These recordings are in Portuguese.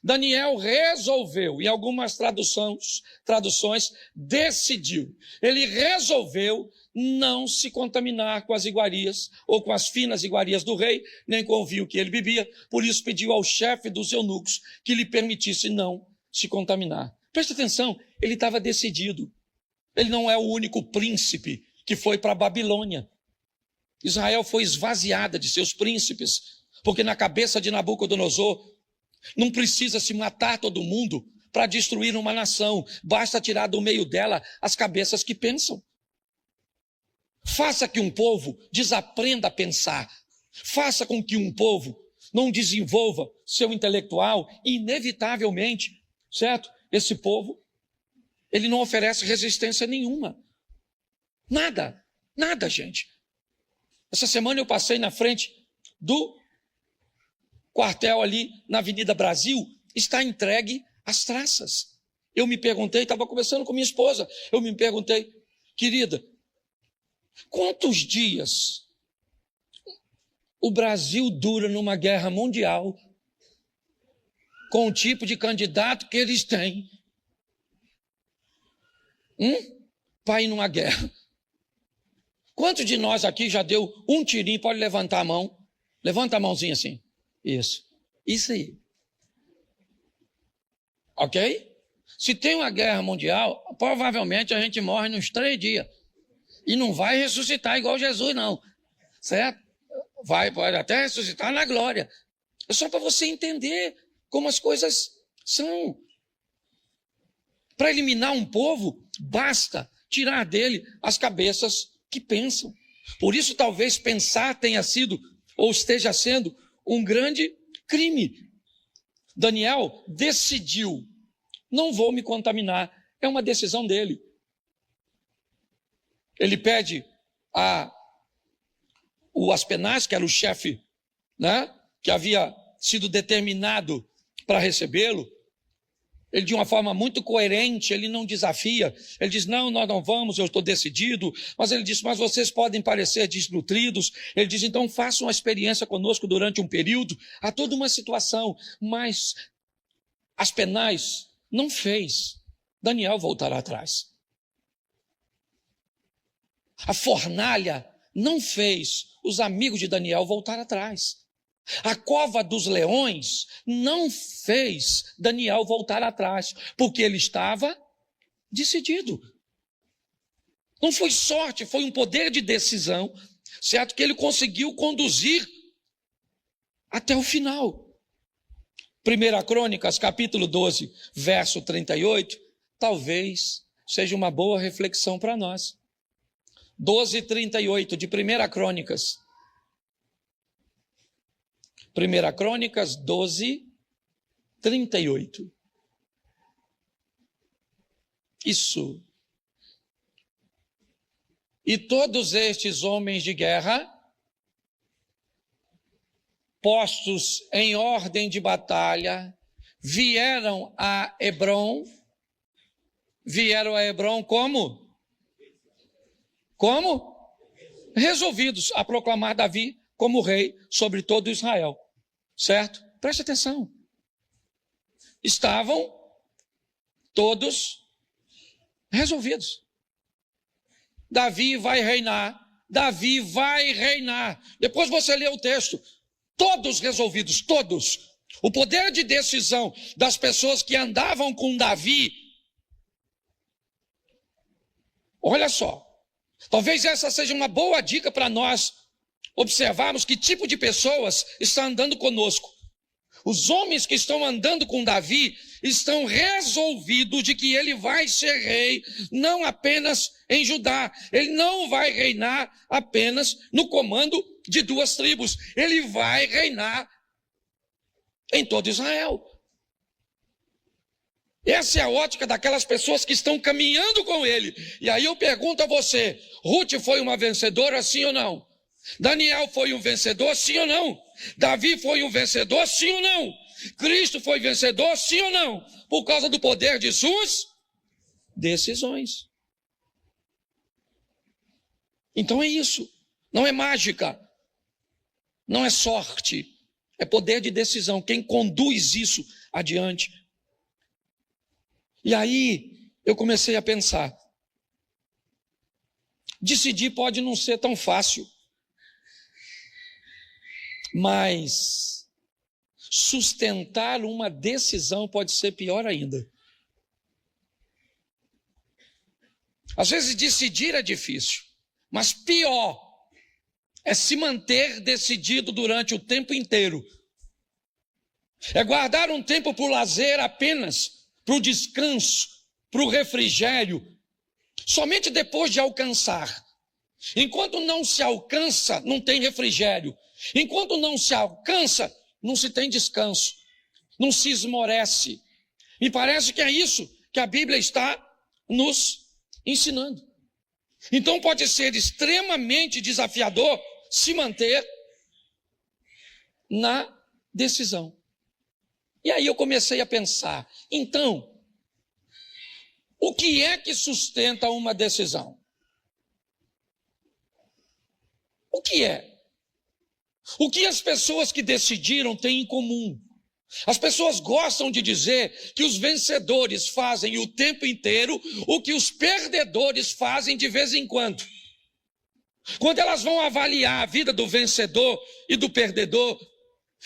Daniel resolveu, em algumas traduções, decidiu. Ele resolveu não se contaminar com as iguarias, ou com as finas iguarias do rei, nem com o vinho que ele bebia. Por isso pediu ao chefe dos eunucos que lhe permitisse não se contaminar. Preste atenção, ele estava decidido. Ele não é o único príncipe que foi para a Babilônia. Israel foi esvaziada de seus príncipes, porque na cabeça de Nabucodonosor não precisa se matar todo mundo para destruir uma nação. Basta tirar do meio dela as cabeças que pensam. Faça que um povo desaprenda a pensar. Faça com que um povo não desenvolva seu intelectual. Inevitavelmente, certo? Esse povo, ele não oferece resistência nenhuma. Nada, nada, gente. Essa semana eu passei na frente do quartel ali na Avenida Brasil, está entregue às traças. Eu me perguntei, estava conversando com minha esposa, eu me perguntei, querida, quantos dias o Brasil dura numa guerra mundial com o tipo de candidato que eles têm para ir numa guerra? Quantos de nós aqui já deu um tirinho? Pode levantar a mão. Levanta a mãozinha assim. Isso aí. Ok? Se tem uma guerra mundial, provavelmente a gente morre nos 3 dias. E não vai ressuscitar igual Jesus, não. Certo? Pode até ressuscitar na glória. É só para você entender como as coisas são. Para eliminar um povo, basta tirar dele as cabeças que pensam. Por isso, talvez pensar tenha sido, ou esteja sendo, um grande crime. Daniel decidiu, não vou me contaminar. É uma decisão dele. Ele pede o Aspenaz, que era o chefe, né, que havia sido determinado para recebê-lo. Ele, de uma forma muito coerente, ele não desafia. Ele diz, não, nós não vamos, eu estou decidido. Mas ele diz, mas vocês podem parecer desnutridos. Ele diz, então façam uma experiência conosco durante um período. Há toda uma situação. Mas Aspenaz não fez Daniel voltar atrás. A fornalha não fez os amigos de Daniel voltar atrás. A cova dos leões não fez Daniel voltar atrás, porque ele estava decidido. Não foi sorte, foi um poder de decisão, certo? Que ele conseguiu conduzir até o final. 1 Crônicas, capítulo 12, verso 38, talvez seja uma boa reflexão para nós. 12:38 de 1 Crônicas. 1 Crônicas 12:38. Isso. E todos estes homens de guerra, postos em ordem de batalha, vieram a Hebrom. Vieram a Hebrom como? Como? Resolvidos a proclamar Davi como rei sobre todo Israel. Certo? Preste atenção. Estavam todos resolvidos. Davi vai reinar. Davi vai reinar. Depois você lê o texto. Todos resolvidos, todos. O poder de decisão das pessoas que andavam com Davi. Olha só. Talvez essa seja uma boa dica para nós observarmos que tipo de pessoas estão andando conosco. Os homens que estão andando com Davi estão resolvidos de que ele vai ser rei, não apenas em Judá. Ele não vai reinar apenas no comando de 2 tribos. Ele vai reinar em todo Israel. Essa é a ótica daquelas pessoas que estão caminhando com ele. E aí eu pergunto a você, Ruth foi uma vencedora, sim ou não? Daniel foi um vencedor, sim ou não? Davi foi um vencedor, sim ou não? Cristo foi vencedor, sim ou não? Por causa do poder de suas decisões. Então é isso. Não é mágica. Não é sorte. É poder de decisão. Quem conduz isso adiante. E aí eu comecei a pensar. Decidir pode não ser tão fácil. Mas sustentar uma decisão pode ser pior ainda. Às vezes decidir é difícil. Mas pior é se manter decidido durante o tempo inteiro. É guardar um tempo para o lazer apenas, para o descanso, para o refrigério, somente depois de alcançar. Enquanto não se alcança, não tem refrigério. Enquanto não se alcança, não se tem descanso. Não se esmorece. Me parece que é isso que a Bíblia está nos ensinando. Então pode ser extremamente desafiador se manter na decisão. E aí eu comecei a pensar, então, o que é que sustenta uma decisão? O que é? O que as pessoas que decidiram têm em comum? As pessoas gostam de dizer que os vencedores fazem o tempo inteiro o que os perdedores fazem de vez em quando. Quando elas vão avaliar a vida do vencedor e do perdedor,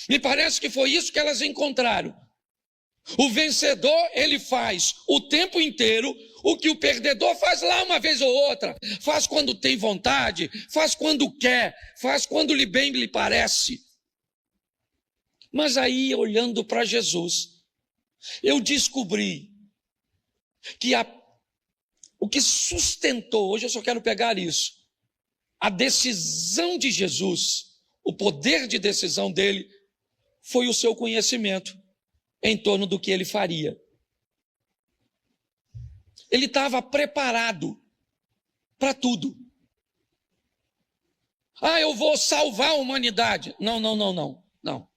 me parece que foi isso que elas encontraram. O vencedor, ele faz o tempo inteiro o que o perdedor faz lá uma vez ou outra. Faz quando tem vontade, faz quando quer, faz quando bem lhe parece. Mas aí, olhando para Jesus, eu descobri que o que sustentou, hoje eu só quero pegar isso, a decisão de Jesus, o poder de decisão dele, foi o seu conhecimento em torno do que ele faria. Ele estava preparado para tudo. Eu vou salvar a humanidade. Não.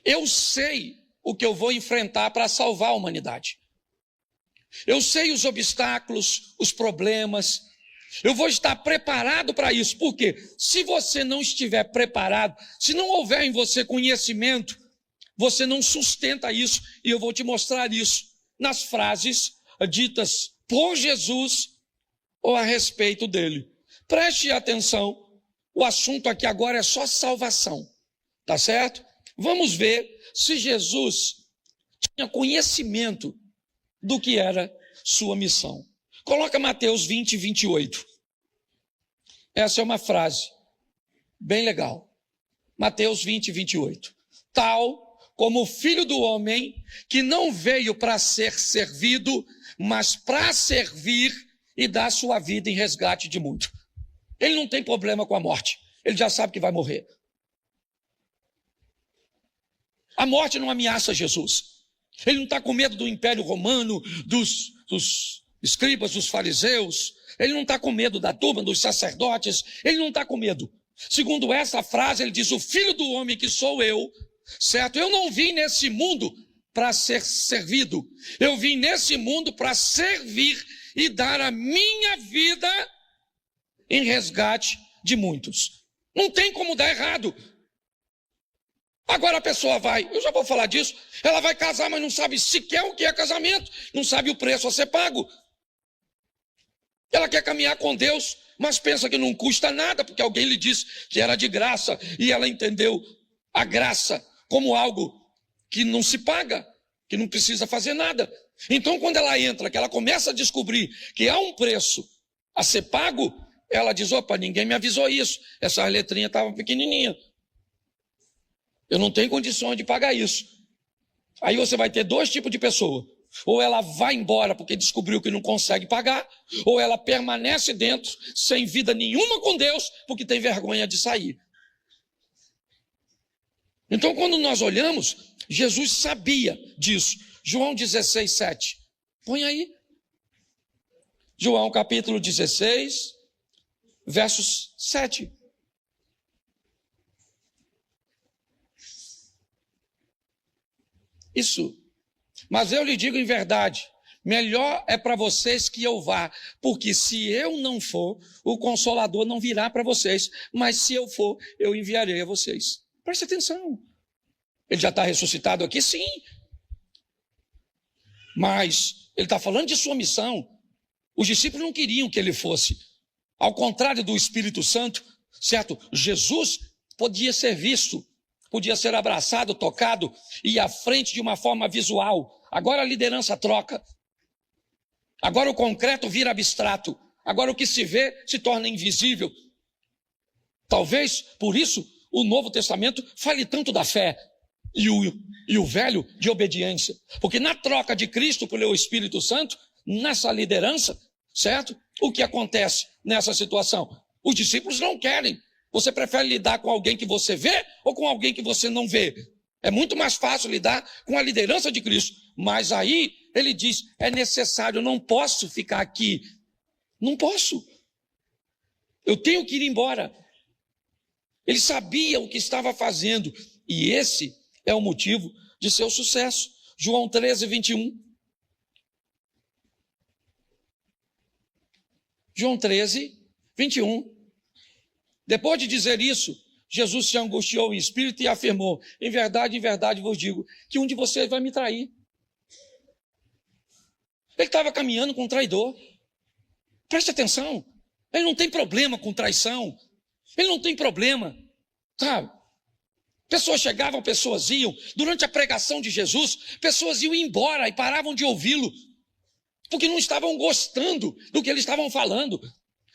Eu sei o que eu vou enfrentar para salvar a humanidade. Eu sei os obstáculos, os problemas. Eu vou estar preparado para isso. Porque se você não estiver preparado, se não houver em você conhecimento, você não sustenta isso. E eu vou te mostrar isso nas frases ditas por Jesus ou a respeito dele. Preste atenção. O assunto aqui agora é só salvação. Tá certo? Vamos ver se Jesus tinha conhecimento do que era sua missão. Coloca Mateus 20, 28. Essa é uma frase bem legal. Mateus 20, 28. Tal como o Filho do Homem, que não veio para ser servido, mas para servir e dar sua vida em resgate de muito. Ele não tem problema com a morte. Ele já sabe que vai morrer. A morte não ameaça Jesus. Ele não está com medo do Império Romano, dos escribas, dos fariseus. Ele não está com medo da turma, dos sacerdotes. Ele não está com medo. Segundo essa frase, ele diz, o Filho do Homem que sou eu, certo? Eu não vim nesse mundo para ser servido. Eu vim nesse mundo para servir e dar a minha vida em resgate de muitos. Não tem como dar errado. Agora a pessoa vai, eu já vou falar disso, ela vai casar, mas não sabe sequer o que é casamento, não sabe o preço a ser pago. Ela quer caminhar com Deus, mas pensa que não custa nada, porque alguém lhe disse que era de graça, e ela entendeu a graça como algo que não se paga, que não precisa fazer nada. Então quando ela entra, que ela começa a descobrir que há um preço a ser pago, ela diz, opa, ninguém me avisou isso, essa letrinha estava pequenininha. Eu não tenho condições de pagar isso. Aí você vai ter dois tipos de pessoa. Ou ela vai embora porque descobriu que não consegue pagar, ou ela permanece dentro, sem vida nenhuma com Deus, porque tem vergonha de sair. Então, quando nós olhamos, Jesus sabia disso. João 16, 7. Põe aí. João capítulo 16, versos 7. Isso. Mas eu lhe digo em verdade, melhor é para vocês que eu vá, porque se eu não for, o Consolador não virá para vocês, mas se eu for, eu enviarei a vocês. Preste atenção. Ele já está ressuscitado aqui, sim. Mas ele está falando de sua missão. Os discípulos não queriam que ele fosse. Ao contrário do Espírito Santo, certo? Jesus podia ser visto, podia ser abraçado, tocado e ir à frente de uma forma visual. Agora a liderança troca. Agora o concreto vira abstrato. Agora o que se vê se torna invisível. Talvez, por isso, o Novo Testamento fale tanto da fé e o Velho de obediência. Porque na troca de Cristo pelo Espírito Santo, nessa liderança, certo? O que acontece nessa situação? Os discípulos não querem. Você prefere lidar com alguém que você vê ou com alguém que você não vê? É muito mais fácil lidar com a liderança de Cristo. Mas aí ele diz, é necessário, eu não posso ficar aqui. Não posso. Eu tenho que ir embora. Ele sabia o que estava fazendo. E esse é o motivo de seu sucesso. João 13, 21. João 13, 21. Depois de dizer isso, Jesus se angustiou em espírito e afirmou, em verdade vos digo, que um de vocês vai me trair. Ele estava caminhando com um traidor. Preste atenção. Ele não tem problema com traição. Ele não tem problema, sabe? Pessoas chegavam, pessoas iam. Durante a pregação de Jesus, pessoas iam embora e paravam de ouvi-lo, porque não estavam gostando do que eles estavam falando.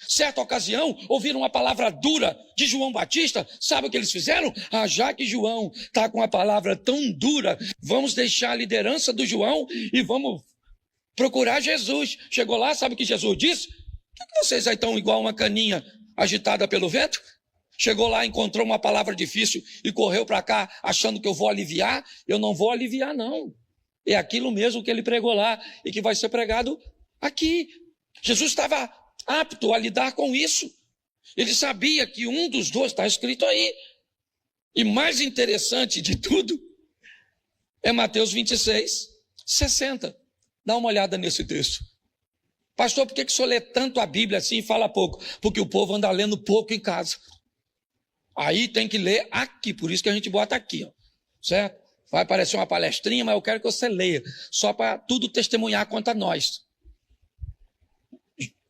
Certa ocasião, ouviram uma palavra dura de João Batista. Sabe o que eles fizeram? Já que João está com a palavra tão dura, vamos deixar a liderança do João e vamos procurar Jesus. Chegou lá, sabe o que Jesus disse? Por que vocês aí estão igual uma caninha agitada pelo vento? Chegou lá, encontrou uma palavra difícil e correu para cá achando que eu vou aliviar. Eu não vou aliviar, não. É aquilo mesmo que ele pregou lá e que vai ser pregado aqui. Jesus estava apto a lidar com isso. Ele sabia que um dos dois está escrito aí. E mais interessante de tudo é Mateus 26, 60. Dá uma olhada nesse texto. Pastor, por que o senhor lê tanto a Bíblia assim e fala pouco? Porque o povo anda lendo pouco em casa. Aí tem que ler aqui, por isso que a gente bota aqui, ó, certo? Vai parecer uma palestrinha, mas eu quero que você leia, só para tudo testemunhar contra nós.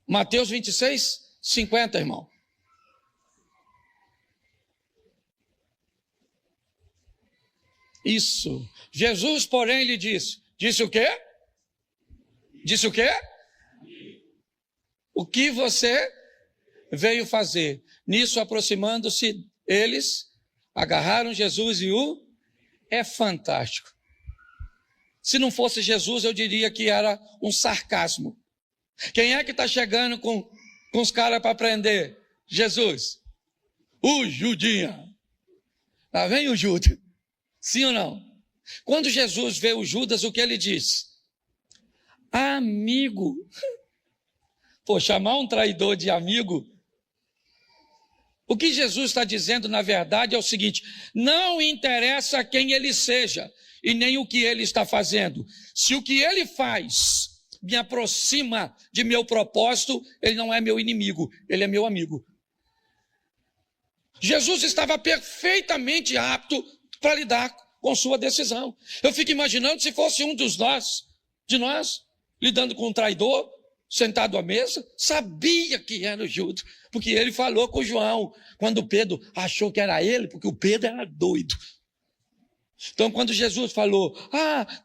Mateus 26, 50, irmão. Isso. Jesus, porém, lhe disse. Disse o quê? Disse o quê? O que você veio fazer? Nisso, aproximando-se, eles agarraram Jesus e É fantástico. Se não fosse Jesus, eu diria que era um sarcasmo. Quem é que está chegando com os caras para prender? Jesus. O Judinha. Lá vem o Judas. Sim ou não? Quando Jesus vê o Judas, o que ele diz? Amigo. Pô, chamar um traidor de amigo. O que Jesus está dizendo, na verdade, é o seguinte: não interessa quem ele seja e nem o que ele está fazendo. Se o que ele faz me aproxima de meu propósito, ele não é meu inimigo, ele é meu amigo. Jesus estava perfeitamente apto para lidar com sua decisão. Eu fico imaginando se fosse um de nós, lidando com um traidor, sentado à mesa, sabia que era o Judas, porque ele falou com João, quando Pedro achou que era ele, porque o Pedro era doido. Então, quando Jesus falou,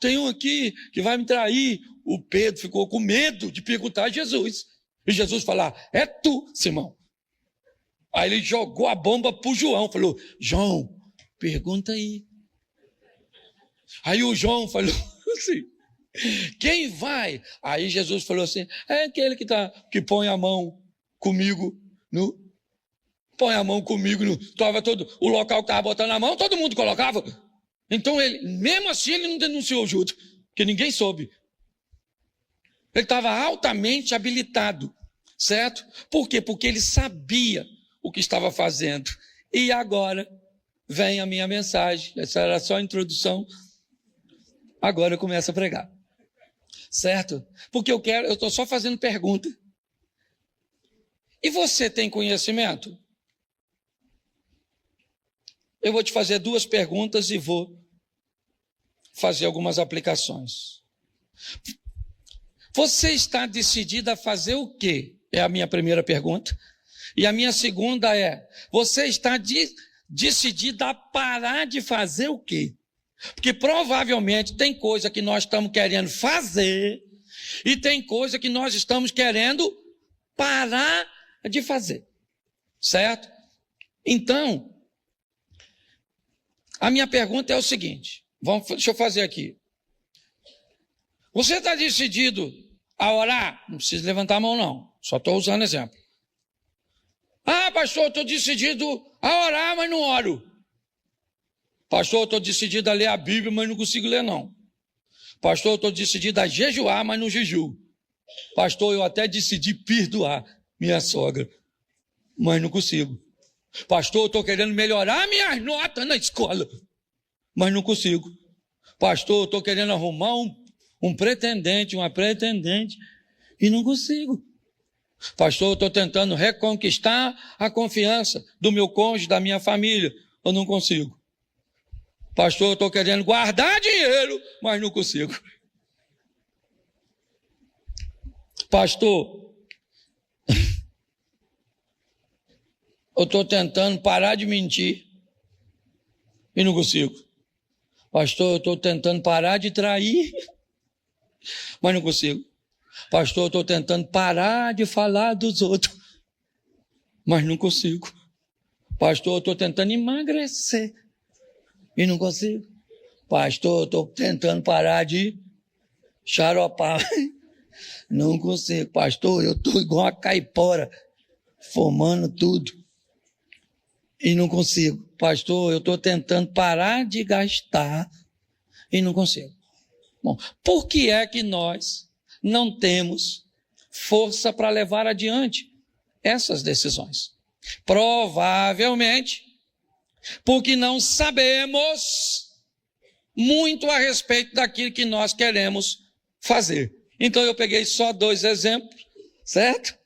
tem um aqui que vai me trair, o Pedro ficou com medo de perguntar a Jesus. E Jesus falou, é tu, Simão. Aí ele jogou a bomba para o João, falou, João, pergunta aí. Aí o João falou assim, quem vai? Aí Jesus falou assim, é aquele que põe a mão comigo põe a mão comigo o local que estava botando a mão, todo mundo colocava. Então ele, mesmo assim, ele não denunciou o Judas, porque ninguém soube. Ele estava altamente habilitado, certo? Por quê? Porque ele sabia o que estava fazendo. E agora vem a minha mensagem. Essa era só a introdução. Agora eu começo a pregar. Certo? Porque eu estou só fazendo pergunta. E você tem conhecimento? eu vou te fazer 2 perguntas e vou fazer algumas aplicações. Você está decidida a fazer o quê? É a minha primeira pergunta. E a minha segunda é, você está decidida a parar de fazer o quê? Porque provavelmente tem coisa que nós estamos querendo fazer e tem coisa que nós estamos querendo parar de fazer. Certo? Então, a minha pergunta é o seguinte, deixa eu fazer aqui. Você está decidido a orar? Não precisa levantar a mão não, só estou usando exemplo. Ah, pastor, eu estou decidido a orar, mas não oro. Pastor, eu estou decidido a ler a Bíblia, mas não consigo ler não. Pastor, eu estou decidido a jejuar, mas não jejuo. Pastor, eu até decidi perdoar minha sogra, mas não consigo. Pastor, eu estou querendo melhorar minhas notas na escola, mas não consigo. Pastor, eu estou querendo arrumar um pretendente, uma pretendente, e não consigo. Pastor, eu estou tentando reconquistar a confiança do meu cônjuge, da minha família, eu não consigo. Pastor, eu estou querendo guardar dinheiro, mas não consigo. Pastor, eu estou tentando parar de mentir e não consigo. Pastor, eu estou tentando parar de trair, mas não consigo. Pastor, eu estou tentando parar de falar dos outros, mas não consigo. Pastor, eu estou tentando emagrecer e não consigo. Pastor, eu estou tentando parar de xaropar, não consigo. Pastor, eu estou igual a caipora, fumando tudo e não consigo. Pastor, eu estou tentando parar de gastar e não consigo. Bom, por que é que nós não temos força para levar adiante essas decisões? Provavelmente porque não sabemos muito a respeito daquilo que nós queremos fazer. Então eu peguei só 2 exemplos, certo?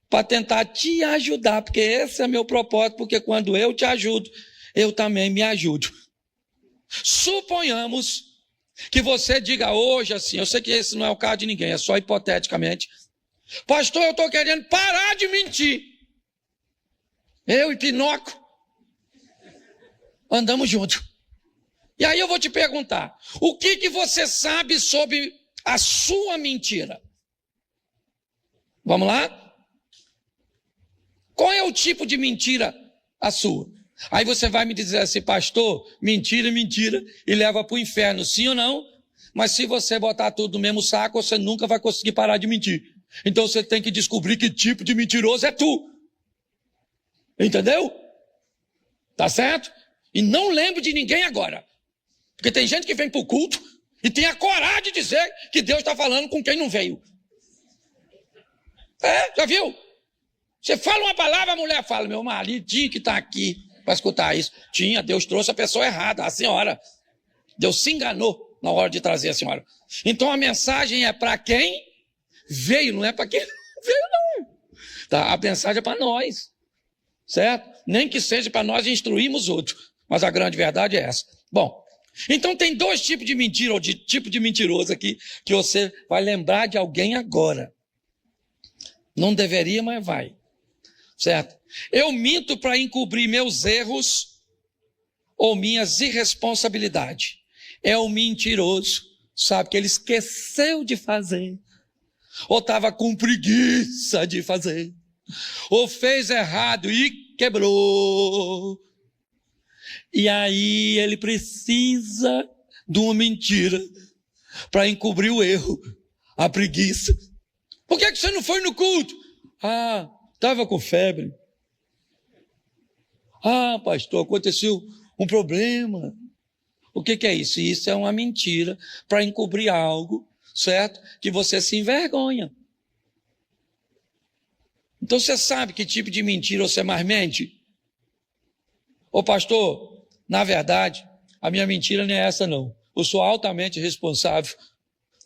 Para tentar te ajudar, porque esse é meu propósito, porque quando eu te ajudo, eu também me ajudo. Suponhamos que você diga hoje assim, eu sei que esse não é o caso de ninguém, é só hipoteticamente. Pastor, eu estou querendo parar de mentir. Eu e Pinóquio andamos juntos. E aí eu vou te perguntar, o que você sabe sobre a sua mentira? Vamos lá? Qual é o tipo de mentira a sua? Aí você vai me dizer assim, pastor, mentira, e leva para o inferno, sim ou não? Mas se você botar tudo no mesmo saco, você nunca vai conseguir parar de mentir. Então você tem que descobrir que tipo de mentiroso é tu. Entendeu? Tá certo? E não lembro de ninguém agora. Porque tem gente que vem para o culto e tem a coragem de dizer que Deus está falando com quem não veio. Já viu? Você fala uma palavra, a mulher fala, meu marido tinha que estar aqui para escutar isso. Tinha, Deus trouxe a pessoa errada, a senhora. Deus se enganou na hora de trazer a senhora. Então a mensagem é para quem veio, não é para quem não veio, não. Tá? A mensagem é para nós, certo? Nem que seja para nós instruirmos outros. Mas a grande verdade é essa. Bom, então tem 2 tipos de mentira, ou de tipo de mentiroso aqui, que você vai lembrar de alguém agora. Não deveria, mas vai. Certo? Eu minto para encobrir meus erros ou minhas irresponsabilidades. É o mentiroso, sabe, que ele esqueceu de fazer, ou estava com preguiça de fazer, ou fez errado e quebrou. E aí ele precisa de uma mentira para encobrir o erro, a preguiça. Por que você não foi no culto? Estava com febre. Pastor, aconteceu um problema. O que é isso? Isso é uma mentira para encobrir algo, certo? Que você se envergonha. Então você sabe que tipo de mentira você mais mente? Ô pastor, na verdade, a minha mentira não é essa não. Eu sou altamente responsável,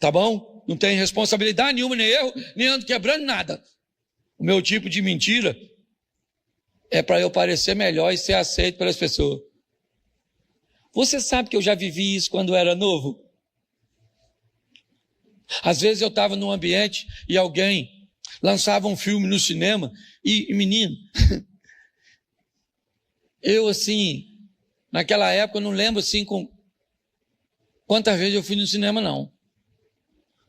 tá bom? Não tenho responsabilidade nenhuma, nem erro, nem ando quebrando nada. O meu tipo de mentira é para eu parecer melhor e ser aceito pelas pessoas. Você sabe que eu já vivi isso quando eu era novo? Às vezes eu estava num ambiente e alguém lançava um filme no cinema e menino, eu assim, naquela época eu não lembro assim com quantas vezes eu fui no cinema não.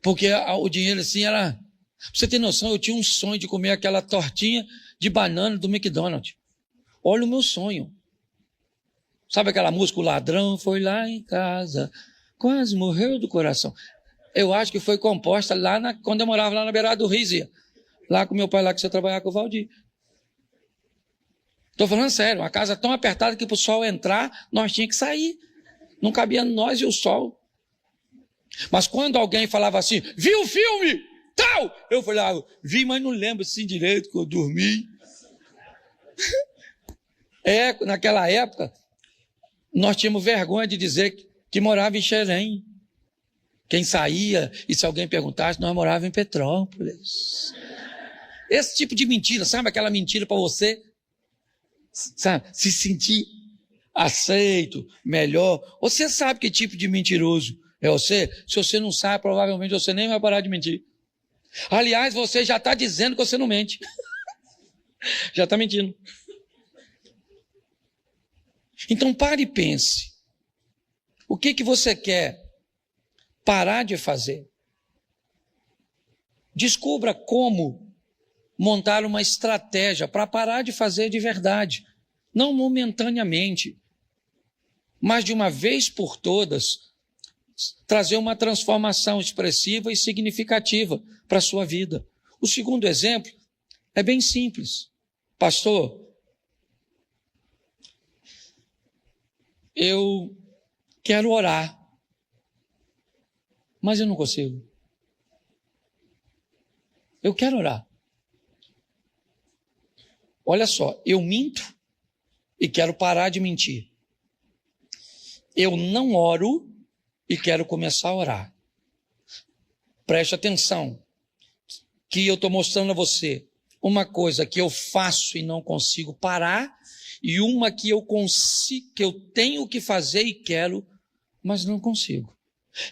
Porque o dinheiro assim era... Pra você ter noção, eu tinha um sonho de comer aquela tortinha de banana do McDonald's. Olha o meu sonho. Sabe aquela música, o ladrão foi lá em casa, quase morreu do coração. Eu acho que foi composta lá quando eu morava lá na beirada do Rio, lá com meu pai, lá que você trabalhava com o Valdir. Estou falando sério, uma casa tão apertada que para o sol entrar, nós tínhamos que sair. Não cabia nós e o sol. Mas quando alguém falava assim, viu o filme? Tal! Eu falava, vi, mas não lembro assim direito, que eu dormi. Naquela época, nós tínhamos vergonha de dizer que morava em Xerém. Quem saía, e se alguém perguntasse, nós morávamos em Petrópolis. Esse tipo de mentira, sabe aquela mentira para você, sabe, se sentir aceito, melhor. Você sabe que tipo de mentiroso é você? Se você não sabe, provavelmente você nem vai parar de mentir. Aliás, você já está dizendo que você não mente. Já está mentindo. Então pare e pense. O que você quer parar de fazer? Descubra como montar uma estratégia para parar de fazer de verdade. Não momentaneamente, mas de uma vez por todas, trazer uma transformação expressiva e significativa para a sua vida. O segundo exemplo é bem simples. Pastor, eu quero orar, mas eu não consigo. Eu quero orar. Olha só, eu minto e quero parar de mentir. Eu não oro e quero começar a orar. Preste atenção, que eu estou mostrando a você uma coisa que eu faço e não consigo parar, e uma que eu consigo, que eu tenho que fazer e quero, mas não consigo.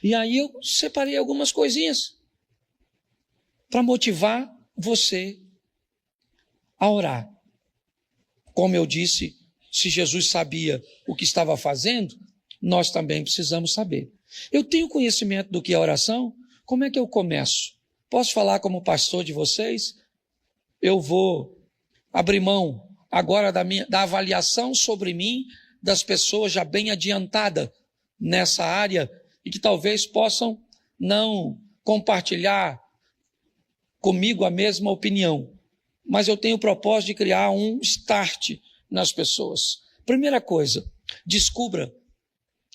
E aí eu separei algumas coisinhas para motivar você a orar. Como eu disse, se Jesus sabia o que estava fazendo, nós também precisamos saber. Eu tenho conhecimento do que é oração? Como é que eu começo? Posso falar como pastor de vocês? Eu vou abrir mão agora da avaliação sobre mim das pessoas já bem adiantadas nessa área e que talvez possam não compartilhar comigo a mesma opinião. Mas eu tenho o propósito de criar um start nas pessoas. Primeira coisa, descubra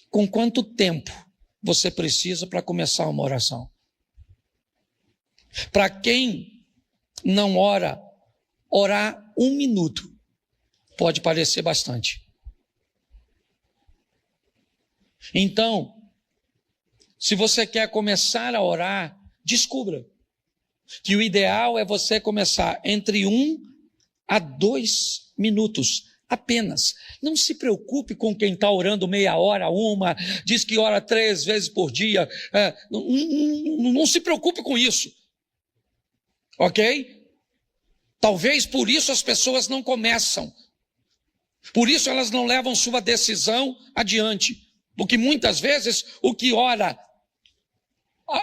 com quanto tempo você precisa para começar uma oração. Para quem não ora, orar 1 minuto pode parecer bastante. Então, se você quer começar a orar, descubra que o ideal é você começar entre 1 a 2 minutos apenas. Não se preocupe com quem está orando meia hora, diz que ora 3 vezes por dia. Não se preocupe com isso. Ok? Talvez por isso as pessoas não começam. Por isso elas não levam sua decisão adiante. Porque muitas vezes o que ora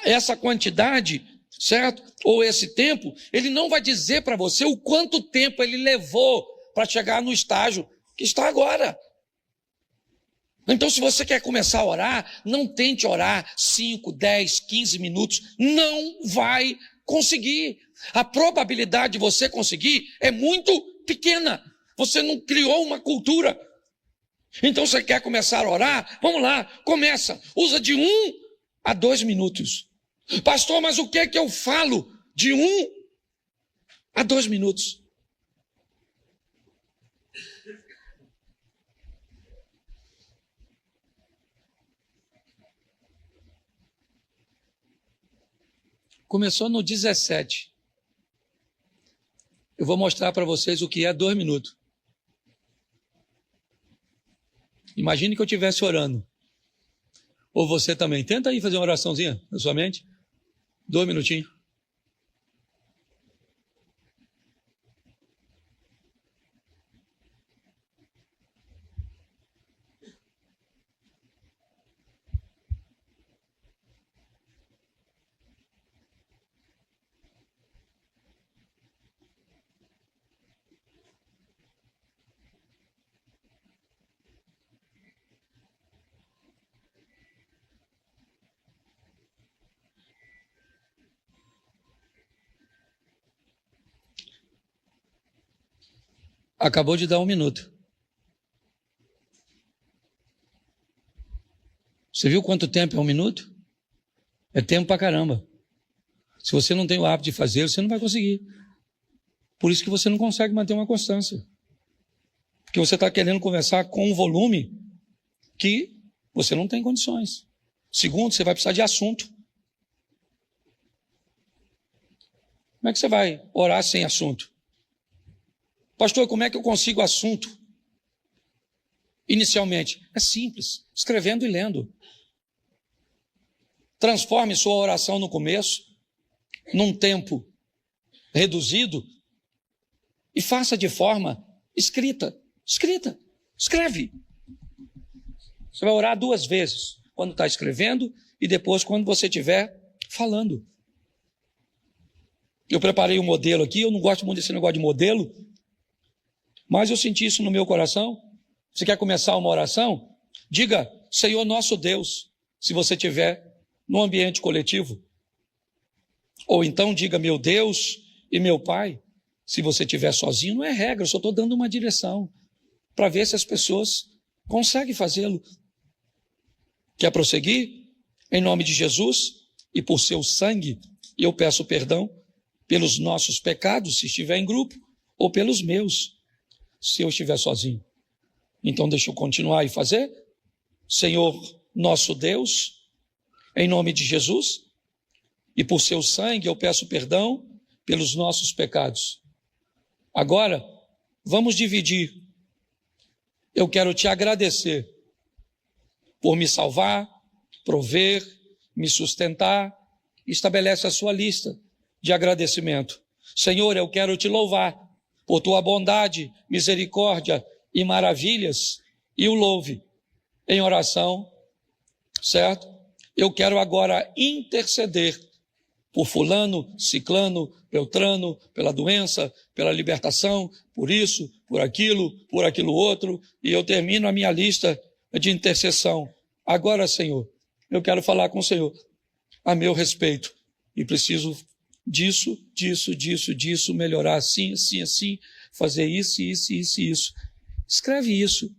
essa quantidade, certo? Ou esse tempo, ele não vai dizer para você o quanto tempo ele levou para chegar no estágio que está agora. Então, se você quer começar a orar, não tente orar 5, 10, 15 minutos. Não vai conseguir. A probabilidade de você conseguir é muito pequena. Você não criou uma cultura. Então, você quer começar a orar? Vamos lá, começa. Usa de 1 a 2 minutos. Pastor, mas o que é que eu falo de 1 a 2 minutos? Começou no 17. Eu vou mostrar para vocês o que é 2 minutos. Imagine que eu estivesse orando. Ou você também. Tenta aí fazer uma oraçãozinha na sua mente. 2 minutinhos. Acabou de dar 1 minuto. Você viu quanto tempo é 1 minuto? É tempo pra caramba. Se você não tem o hábito de fazer, você não vai conseguir. Por isso que você não consegue manter uma constância. Porque você está querendo conversar com um volume que você não tem condições. Segundo, você vai precisar de assunto. Como é que você vai orar sem assunto? Pastor, como é que eu consigo assunto? Inicialmente, é simples, escrevendo e lendo. Transforme sua oração no começo, num tempo reduzido, e faça de forma escrita. Escreve. Você vai orar 2 vezes, quando está escrevendo e depois quando você estiver falando. Eu preparei um modelo aqui, eu não gosto muito desse negócio de modelo, mas eu senti isso no meu coração. Você quer começar uma oração? Diga, Senhor nosso Deus, se você estiver no ambiente coletivo. Ou então diga, meu Deus e meu Pai, se você estiver sozinho. Não é regra, eu só estou dando uma direção para ver se as pessoas conseguem fazê-lo. Quer prosseguir? Em nome de Jesus e por seu sangue, eu peço perdão pelos nossos pecados, se estiver em grupo, ou pelos meus, se eu estiver sozinho. Então deixa eu continuar e fazer. Senhor nosso Deus, em nome de Jesus, e por seu sangue eu peço perdão pelos nossos pecados. Agora, vamos dividir. Eu quero te agradecer por me salvar, prover, me sustentar. Estabelece a sua lista de agradecimento. Senhor, eu quero te louvar por tua bondade, misericórdia e maravilhas, e o louve em oração, certo? Eu quero agora interceder por fulano, ciclano, beltrano, pela doença, pela libertação, por isso, por aquilo outro, e eu termino a minha lista de intercessão. Agora, Senhor, eu quero falar com o Senhor a meu respeito, e preciso disso, melhorar assim, fazer isso. Escreve isso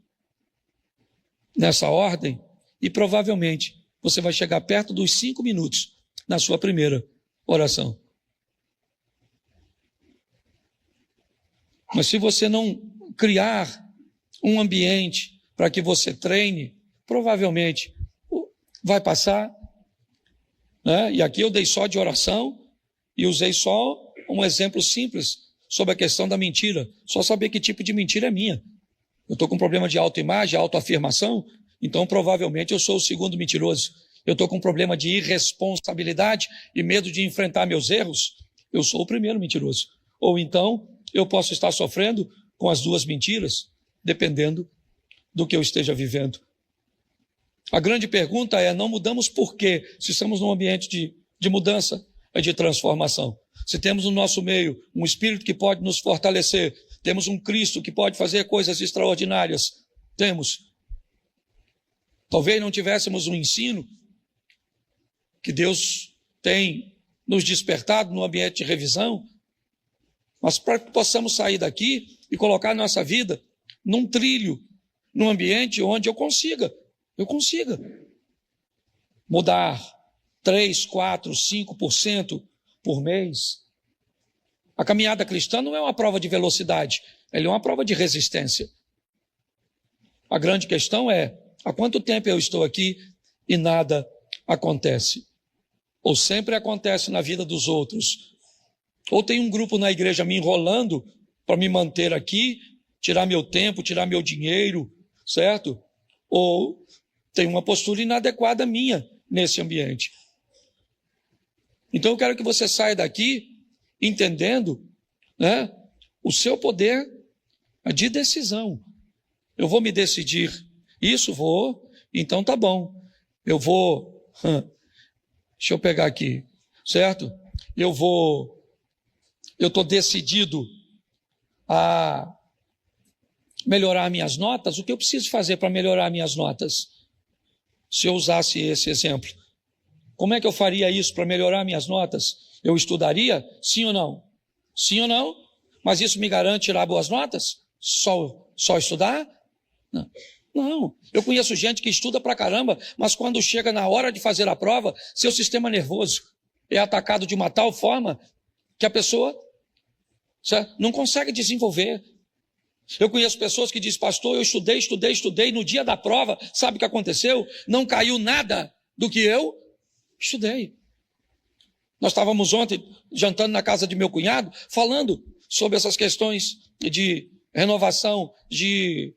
nessa ordem e provavelmente você vai chegar perto dos 5 minutos na sua primeira oração. Mas se você não criar um ambiente para que você treine, provavelmente vai passar, né? E aqui eu dei só de oração e usei só um exemplo simples sobre a questão da mentira. Só saber que tipo de mentira é minha. Eu estou com problema de autoimagem, autoafirmação, então provavelmente eu sou o segundo mentiroso. Eu estou com problema de irresponsabilidade e medo de enfrentar meus erros, eu sou o primeiro mentiroso. Ou então eu posso estar sofrendo com as 2 mentiras, dependendo do que eu esteja vivendo. A grande pergunta é, não mudamos por quê? Se estamos num ambiente de mudança, de transformação. Se temos no nosso meio um Espírito que pode nos fortalecer, temos um Cristo que pode fazer coisas extraordinárias, temos. Talvez não tivéssemos um ensino que Deus tem nos despertado no ambiente de revisão, mas para que possamos sair daqui e colocar nossa vida num trilho, num ambiente onde eu consiga mudar 3, 4, 5% por mês. A caminhada cristã não é uma prova de velocidade, ela é uma prova de resistência. A grande questão é, há quanto tempo eu estou aqui e nada acontece? Ou sempre acontece na vida dos outros? Ou tem um grupo na igreja me enrolando para me manter aqui, tirar meu tempo, tirar meu dinheiro, certo? ou tem uma postura inadequada minha nesse ambiente. Então eu quero que você saia daqui entendendo, né, o seu poder de decisão. Eu vou me decidir isso, vou, então tá bom. Eu vou, deixa eu pegar aqui, certo? Eu estou decidido a melhorar minhas notas. O que eu preciso fazer para melhorar minhas notas? Se eu usasse esse exemplo, como é que eu faria isso para melhorar minhas notas? Eu estudaria? Sim ou não? Sim ou não? Mas isso me garante tirar boas notas? Só estudar? Não. Eu conheço gente que estuda pra caramba, mas quando chega na hora de fazer a prova, seu sistema nervoso é atacado de uma tal forma que a pessoa não consegue desenvolver. Eu conheço pessoas que dizem, pastor, eu estudei, no dia da prova, sabe o que aconteceu? Não caiu nada do que eu estudei. Nós estávamos ontem jantando na casa de meu cunhado, falando sobre essas questões de renovação de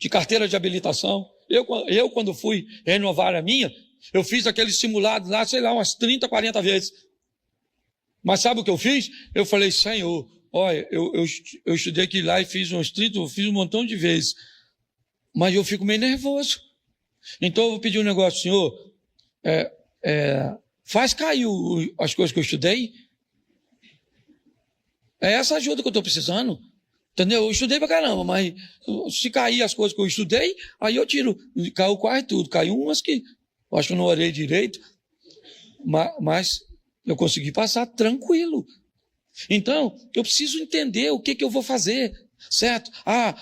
carteira de habilitação. Eu, quando fui renovar a minha, eu fiz aqueles simulados lá, sei lá, umas 30, 40 vezes. Mas sabe o que eu fiz? Eu falei, Senhor, olha, eu estudei aqui lá e fiz uns 30, eu fiz um montão de vezes. Mas eu fico meio nervoso. Então eu vou pedir um negócio, Senhor, faz cair as coisas que eu estudei. É essa ajuda que eu estou precisando. Entendeu? Eu estudei pra caramba, mas se cair as coisas que eu estudei, aí eu tiro. Caiu quase tudo. Caiu umas que eu acho que eu não orei direito, mas eu consegui passar tranquilo. Então, eu preciso entender o que eu vou fazer, certo?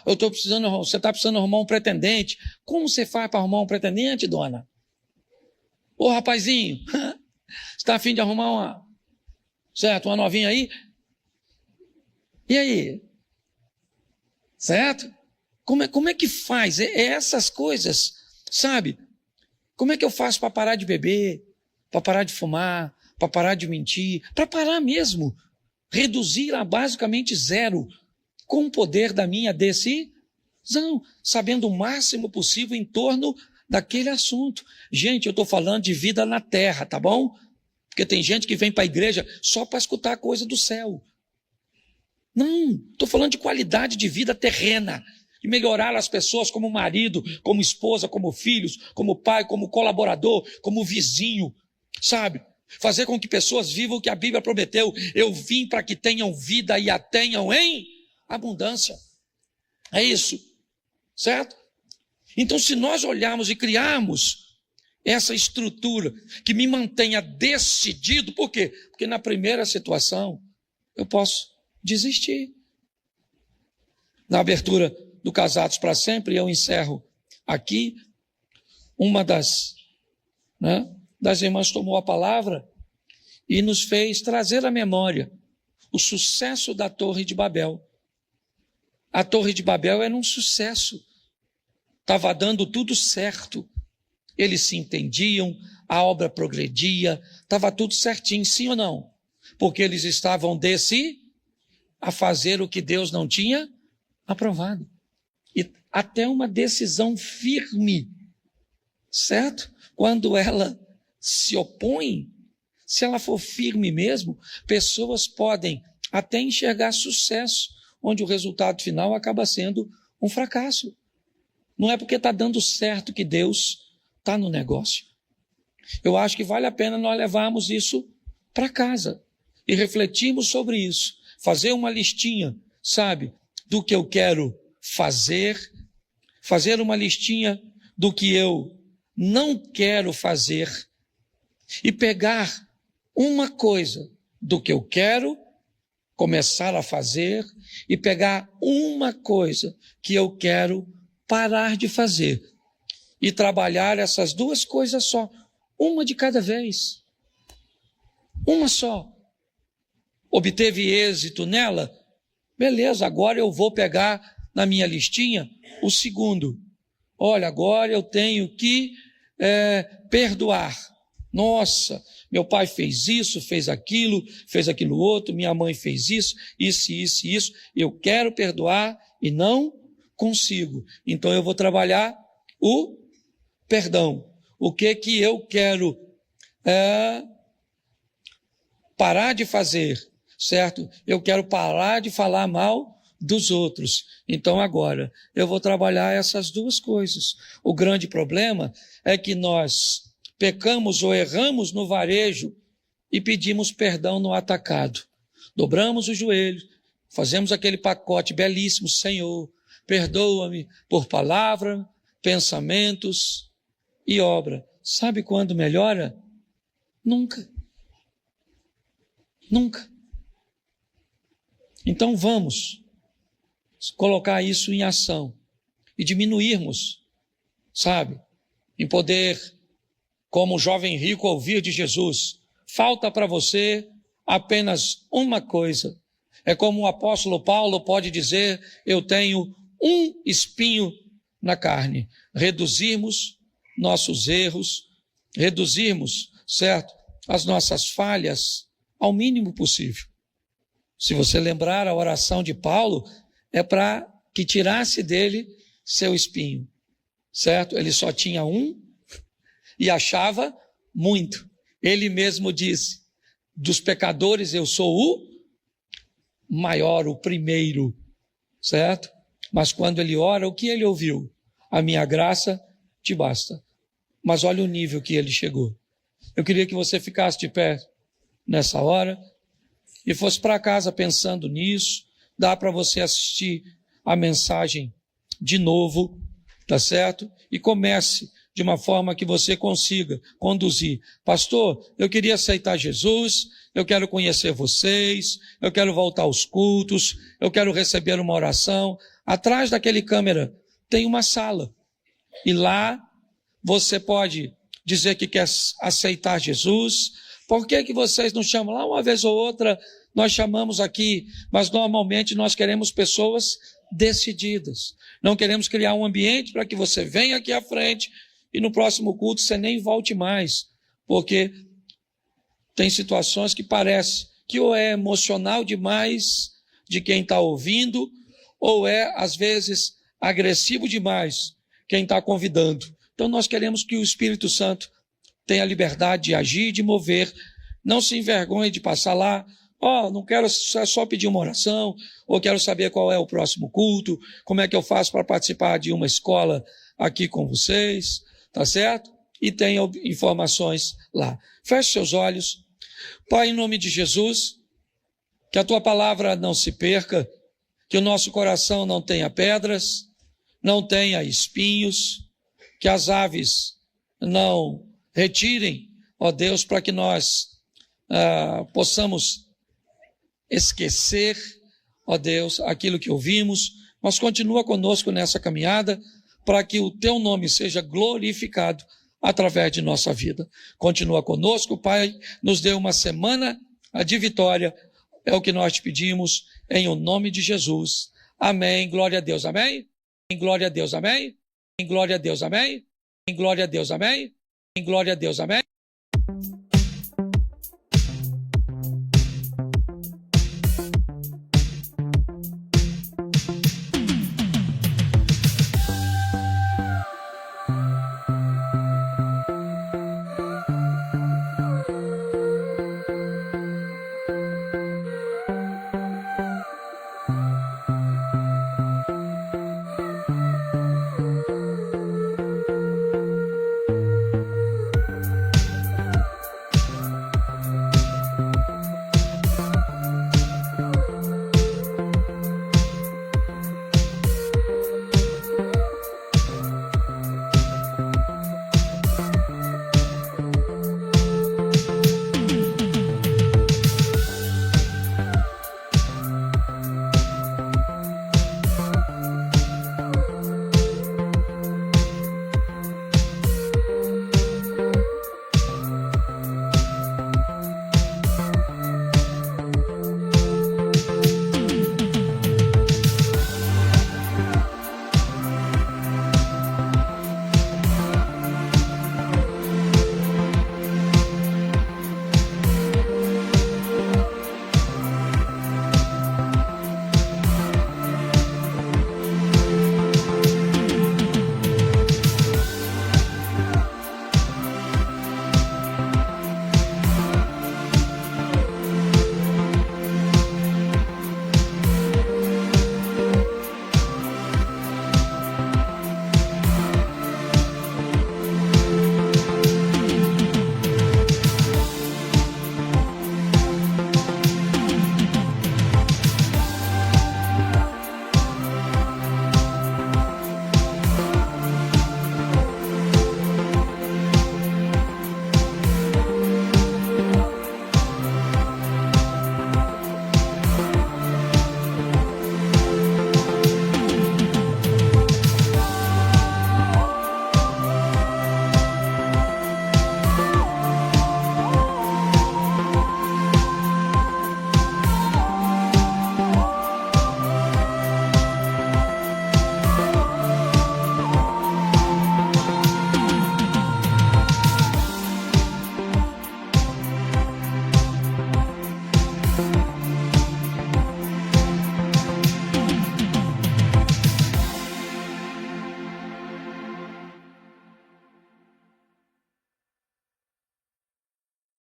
Você está precisando arrumar um pretendente. Como você faz para arrumar um pretendente, dona? Ô, rapazinho, você está a fim de arrumar uma novinha aí? E aí? Certo? Como é que faz? Essas coisas, sabe? Como é que eu faço para parar de beber, para parar de fumar, para parar de mentir, para parar mesmo, reduzir a basicamente zero, com o poder da minha decisão, sabendo o máximo possível em torno daquele assunto. Gente, eu estou falando de vida na terra, tá bom? Porque tem gente que vem para a igreja só para escutar coisa do céu. Não, estou falando de qualidade de vida terrena, de melhorar as pessoas como marido, como esposa, como filhos, como pai, como colaborador, como vizinho, sabe? Fazer com que pessoas vivam o que a Bíblia prometeu. Eu vim para que tenham vida e a tenham em abundância. É isso, certo? Então, se nós olharmos e criarmos essa estrutura que me mantenha decidido, por quê? Porque na primeira situação eu posso desistir. Na abertura do Casados para Sempre, eu encerro aqui. Uma das irmãs tomou a palavra e nos fez trazer à memória o sucesso da Torre de Babel. A Torre de Babel era um sucesso. Estava dando tudo certo. Eles se entendiam, a obra progredia, estava tudo certinho, sim ou não? Porque eles estavam a fazer o que Deus não tinha aprovado. E até uma decisão firme, certo? Quando ela se opõe, se ela for firme mesmo, pessoas podem até enxergar sucesso, onde o resultado final acaba sendo um fracasso. Não é porque está dando certo que Deus está no negócio. Eu acho que vale a pena nós levarmos isso para casa e refletirmos sobre isso. Fazer uma listinha, sabe, do que eu quero fazer uma listinha do que eu não quero fazer e pegar uma coisa do que eu quero começar a fazer e pegar uma coisa que eu quero parar de fazer e trabalhar essas duas coisas só, uma de cada vez, uma só. Obteve êxito nela? Beleza, agora eu vou pegar na minha listinha o segundo. Olha, agora eu tenho que perdoar. Nossa, meu pai fez isso, fez aquilo outro, minha mãe fez isso. Eu quero perdoar e não consigo. Então eu vou trabalhar o perdão. O que que eu quero parar de fazer, certo? Eu quero parar de falar mal dos outros. Então agora eu vou trabalhar essas duas coisas. O grande problema é que nós pecamos ou erramos no varejo e pedimos perdão no atacado. Dobramos o joelho, fazemos aquele pacote belíssimo: Senhor, perdoa-me por palavra, pensamentos e obra. Sabe quando melhora? Nunca. Nunca. Então vamos colocar isso em ação e diminuirmos, sabe, em poder, como o jovem rico, ouvir de Jesus: falta para você apenas uma coisa. É como o apóstolo Paulo pode dizer: eu tenho um espinho na carne. Reduzirmos nossos erros, reduzirmos, certo, as nossas falhas ao mínimo possível. Se você lembrar, a oração de Paulo é para que tirasse dele seu espinho, certo? Ele só tinha um e achava muito. Ele mesmo disse: dos pecadores eu sou o maior, o primeiro, certo? Mas quando ele ora, o que ele ouviu? A minha graça te basta. Mas olha o nível que ele chegou. Eu queria que você ficasse de pé nessa hora e fosse para casa pensando nisso. Dá para você assistir a mensagem de novo, tá certo? E comece de uma forma que você consiga conduzir. Pastor, eu queria aceitar Jesus, eu quero conhecer vocês, eu quero voltar aos cultos, eu quero receber uma oração. Atrás daquele câmera tem uma sala. E lá você pode dizer que quer aceitar Jesus. Por que que vocês não chamam? Lá uma vez ou outra nós chamamos aqui, mas normalmente nós queremos pessoas decididas. Não queremos criar um ambiente para que você venha aqui à frente e no próximo culto você nem volte mais, porque tem situações que parece que ou é emocional demais de quem está ouvindo, ou é, às vezes, agressivo demais quem está convidando. Então nós queremos que o Espírito Santo tenha liberdade de agir, de mover. Não se envergonhe de passar lá: não quero só pedir uma oração, ou quero saber qual é o próximo culto, como é que eu faço para participar de uma escola aqui com vocês, tá certo? E tenha informações lá. Feche seus olhos. Pai, em nome de Jesus, que a tua palavra não se perca, que o nosso coração não tenha pedras, não tenha espinhos, que as aves não retirem, ó Deus, para que nós possamos esquecer, ó Deus, aquilo que ouvimos, mas continua conosco nessa caminhada, para que o teu nome seja glorificado através de nossa vida. Continua conosco, Pai, nos dê uma semana de vitória, é o que nós te pedimos, em o nome de Jesus. Amém, glória a Deus, amém? Glória a Deus, amém? Glória a Deus, amém? Glória a Deus, amém? Glória a Deus, amém? Música